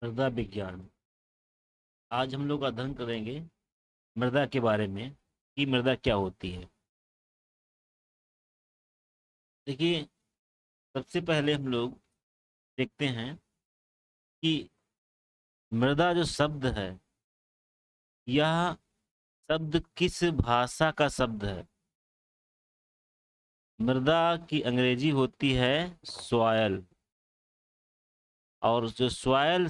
मृदा विज्ञान। आज हम लोग अध्ययन करेंगे मृदा के बारे में कि मृदा क्या होती है। देखिए, सबसे पहले हम लोग देखते हैं कि मृदा जो शब्द है, यह शब्द किस भाषा का शब्द है। मृदा की अंग्रेजी होती है सॉयल, और जो सॉयल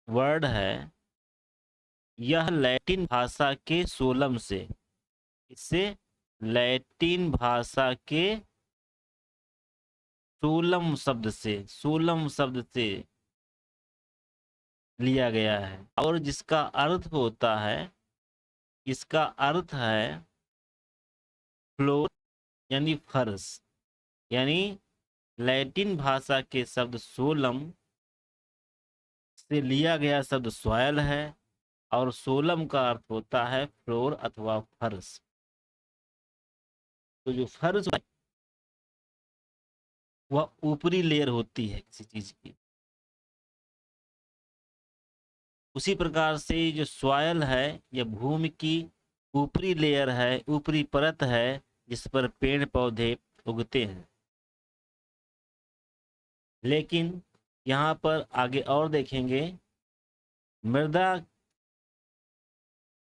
वर्ड है यह लैटिन भाषा के सोलम से, इससे लैटिन भाषा के सोलम शब्द से लिया गया है, और जिसका अर्थ होता है, इसका अर्थ है फ्लोर यानी फर्श। यानी लैटिन भाषा के शब्द सोलम से लिया गया शब्द सॉयल है, और सोलम का अर्थ होता है फ्लोर अथवा फर्श। तो जो फर्श है वह ऊपरी लेयर होती है किसी चीज की। उसी प्रकार से जो सॉयल है यह भूमि की ऊपरी लेयर है, ऊपरी परत है, जिस पर पेड़ पौधे उगते हैं। लेकिन यहाँ पर आगे और देखेंगे, मृदा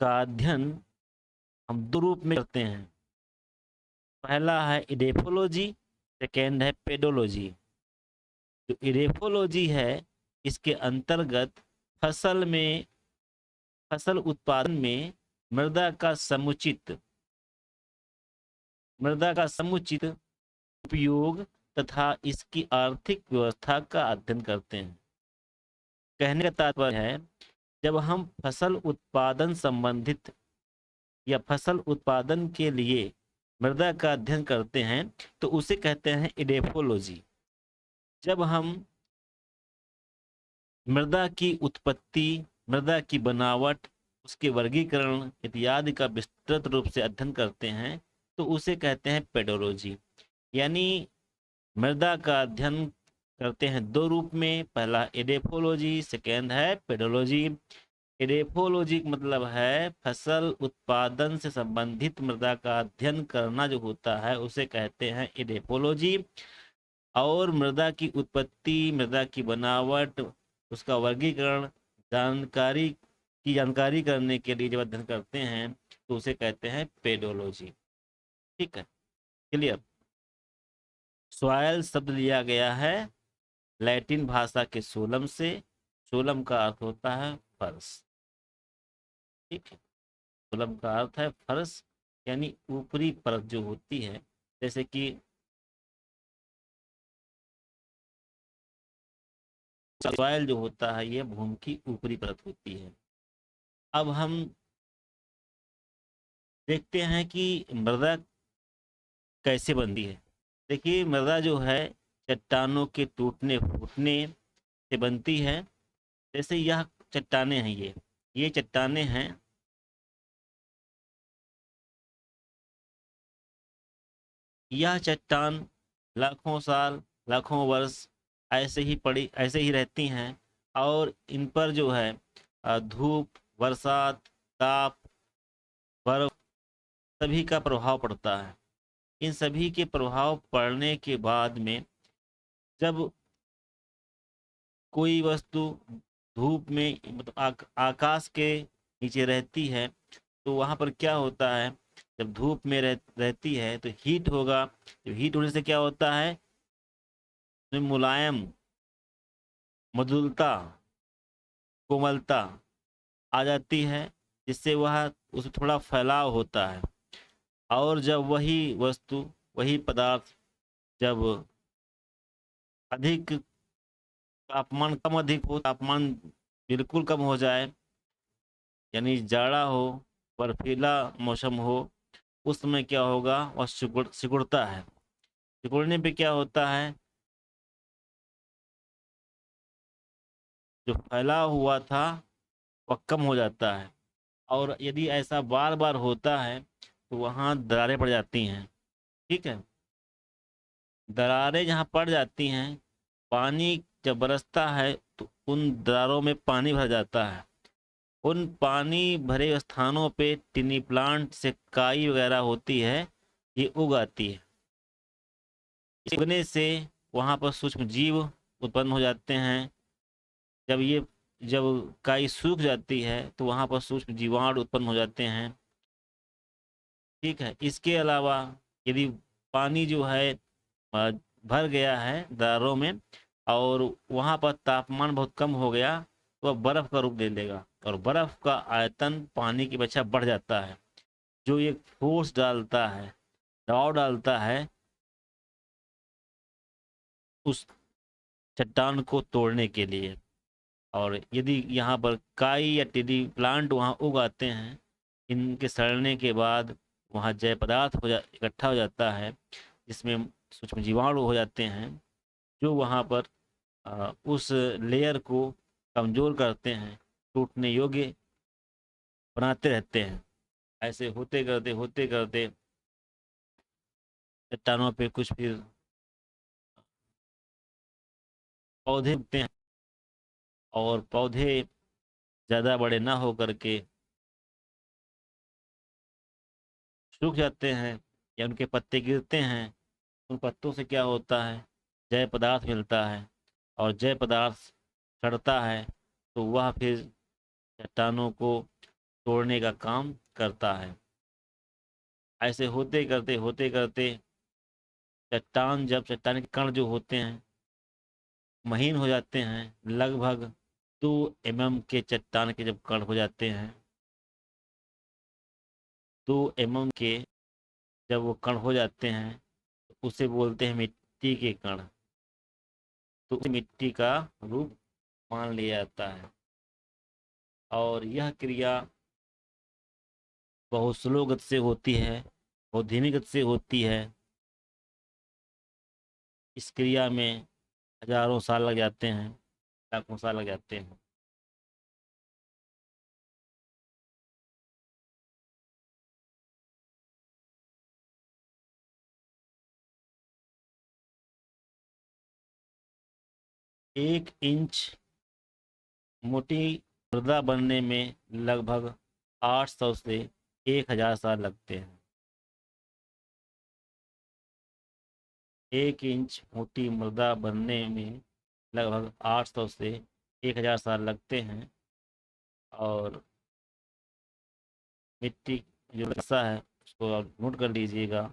का अध्ययन हम दो रूप में करते हैं। पहला है इडेफोलॉजी, सेकेंड है पेडोलॉजी। जो इडेफोलॉजी है इसके अंतर्गत फसल उत्पादन में मृदा का समुचित उपयोग तथा इसकी आर्थिक व्यवस्था का अध्ययन करते हैं। कहने का तात्पर्य है, जब हम फसल उत्पादन संबंधित या फसल उत्पादन के लिए मृदा का अध्ययन करते हैं तो उसे कहते हैं इडेफोलॉजी। जब हम मृदा की उत्पत्ति, मृदा की बनावट, उसके वर्गीकरण इत्यादि का विस्तृत रूप से अध्ययन करते हैं तो उसे कहते हैं पेडोलॉजी। यानी मृदा का अध्ययन करते हैं दो रूप में, पहला इडेफोलॉजी, सेकेंड है पेडोलॉजी। इडेफोलॉजी का मतलब है फसल उत्पादन से संबंधित मृदा का अध्ययन करना जो होता है उसे कहते हैं इडेफोलॉजी। और मृदा की उत्पत्ति, मृदा की बनावट, उसका वर्गीकरण, जानकारी करने के लिए जब अध्ययन करते हैं तो उसे कहते हैं पेडोलॉजी। ठीक है, क्लियर। सॉयल शब्द लिया गया है लैटिन भाषा के सोलम से। सोलम का अर्थ होता है फर्श। ठीक है, सोलम का अर्थ है फर्श, यानी ऊपरी परत जो होती है। जैसे कि सॉयल जो होता है यह भूमि की ऊपरी परत होती है। अब हम देखते हैं कि मृदा कैसे बनती है। देखिए, मृदा जो है चट्टानों के टूटने फूटने से बनती है। जैसे यह चट्टानें हैं, ये चट्टानें हैं। यह चट्टान लाखों साल, लाखों वर्ष ऐसे ही रहती हैं, और इन पर जो है धूप, बरसात, ताप, बर्फ सभी का प्रभाव पड़ता है। इन सभी के प्रभाव पड़ने के बाद में जब कोई वस्तु धूप में, मतलब आकाश के नीचे रहती है, तो वहाँ पर क्या होता है, जब धूप में रहती है तो हीट होगा। जब हीट होने से क्या होता है, उसमें मुलायम, मृदुलता, कोमलता आ जाती है, जिससे वह उसमें थोड़ा फैलाव होता है। और जब वही वस्तु, वही पदार्थ जब अधिक तापमान कम अधिक हो, तापमान बिल्कुल कम हो जाए, यानी जाड़ा हो, बर्फीला मौसम हो, उस समय क्या होगा, वह सिकुड़ता है। सिकुड़ने पे क्या होता है, जो फैला हुआ था वह कम हो जाता है। और यदि ऐसा बार बार होता है तो वहाँ दरारें पड़ जाती हैं। ठीक है, दरारें जहाँ पड़ जाती हैं, पानी जब बरसता है तो उन दरारों में पानी भर जाता है। उन पानी भरे स्थानों पे टिनी प्लांट से काई वगैरह होती है, ये उग आती है। इस उगने से वहाँ पर सूक्ष्म जीव उत्पन्न हो जाते हैं। जब काई सूख जाती है तो वहाँ पर सूक्ष्म जीवाणु उत्पन्न हो जाते हैं। ठीक है। इसके अलावा यदि पानी जो है अ, भर गया है दरारों में और वहाँ पर तापमान बहुत कम हो गया तो वह बर्फ का रूप ले लेगा, और बर्फ का आयतन पानी की अपेक्षा बढ़ जाता है, जो एक फोर्स डालता है, दबाव डालता है उस चट्टान को तोड़ने के लिए। और यदि यहाँ पर काई या टिड्डी प्लांट वहाँ उग आते हैं, इनके सड़ने के बाद वहाँ जय पदार्थ इकट्ठा हो जाता है, जिसमें सूक्ष्म जीवाणु हो जाते हैं, जो वहाँ पर उस लेयर को कमज़ोर करते हैं, टूटने योग्य बनाते रहते हैं। ऐसे होते करते चट्टानों पे कुछ फिर पौधे उगते हैं, और पौधे ज़्यादा बड़े ना हो करके सूख जाते हैं या उनके पत्ते गिरते हैं। उन पत्तों से क्या होता है, जय पदार्थ मिलता है, और जय पदार्थ सड़ता है तो वह फिर चट्टानों को तोड़ने का काम करता है। ऐसे होते करते चट्टान के कण जो होते हैं महीन हो जाते हैं। लगभग 2 mm के चट्टान के जब कण हो जाते हैं, 2 mm के जब वो कण हो जाते हैं तो उसे बोलते हैं मिट्टी के कण। तो उसे मिट्टी का रूप मान लिया जाता है। और यह क्रिया बहुत स्लो गति से होती है, बहुत धीमी गति से होती है। इस क्रिया में हजारों साल लग जाते हैं, लाखों साल लग जाते हैं। एक इंच मोटी मृदा बनने में लगभग 800 से 1000 साल लगते हैं। 1 इंच मोटी मृदा बनने में लगभग 800 से 1000 साल लगते हैं। और मिट्टी जो हिस्सा है उसको आप नोट कर लीजिएगा।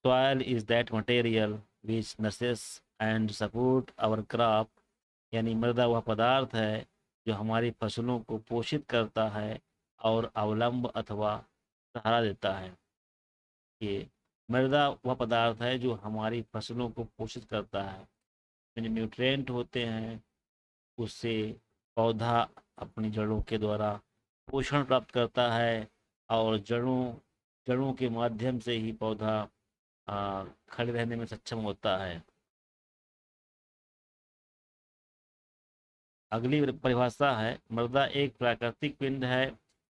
Soil is that material which nurses and support our crop, यानी मृदा वह पदार्थ है जो हमारी फसलों को पोषित करता है और अवलंब अथवा सहारा देता है। ये मृदा वह पदार्थ है जो हमारी फसलों को पोषित करता है। जो न्यूट्रिएंट होते हैं उससे पौधा अपनी जड़ों के द्वारा पोषण प्राप्त करता है, और जड़ों के माध्यम से ही पौधा खड़े रहने में सक्षम होता है। अगली परिभाषा है, मृदा एक प्राकृतिक पिंड है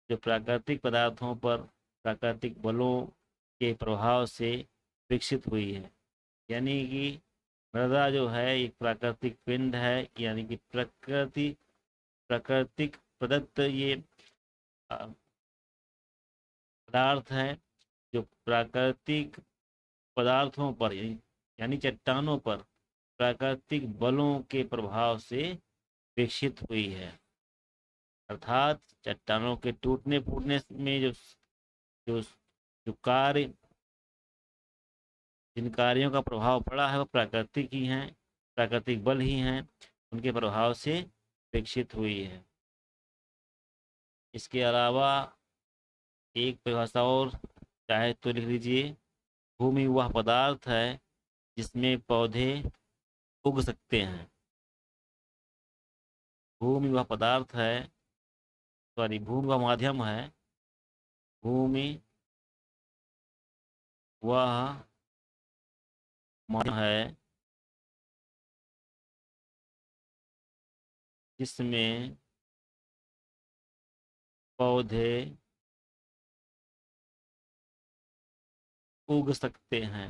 जो प्राकृतिक पदार्थों पर प्राकृतिक बलों के प्रभाव से विकसित हुई है। यानी कि मृदा जो है एक प्राकृतिक पिंड है, यानी कि प्राकृतिक प्रदत्त ये पदार्थ है जो प्राकृतिक पदार्थों पर यानी चट्टानों पर प्राकृतिक बलों के प्रभाव से विकसित हुई है। अर्थात चट्टानों के टूटने फूटने में जो जो कार्य जिन कार्यों का प्रभाव पड़ा है वो प्राकृतिक ही हैं, प्राकृतिक बल ही हैं, उनके प्रभाव से विकसित हुई है। इसके अलावा एक परिभाषा और चाहे तो लिख लीजिए, भूमि वह पदार्थ है जिसमें पौधे उग सकते हैं। भूमि वह पदार्थ है, सॉरी, भूमि वह माध्यम है, भूमि वह माध्यम है जिसमें पौधे उग सकते हैं।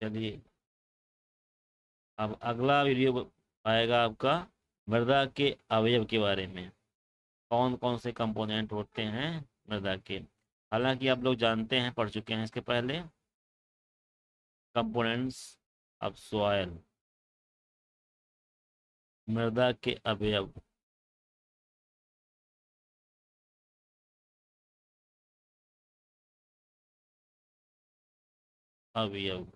चलिए, अब अगला वीडियो आएगा आपका मृदा के अवयव के बारे में, कौन कौन से कंपोनेंट होते हैं मृदा के। हालांकि आप लोग जानते हैं, पढ़ चुके हैं इसके पहले, कंपोनेंट्स ऑफ सॉइल, मृदा के अवयव। अवयव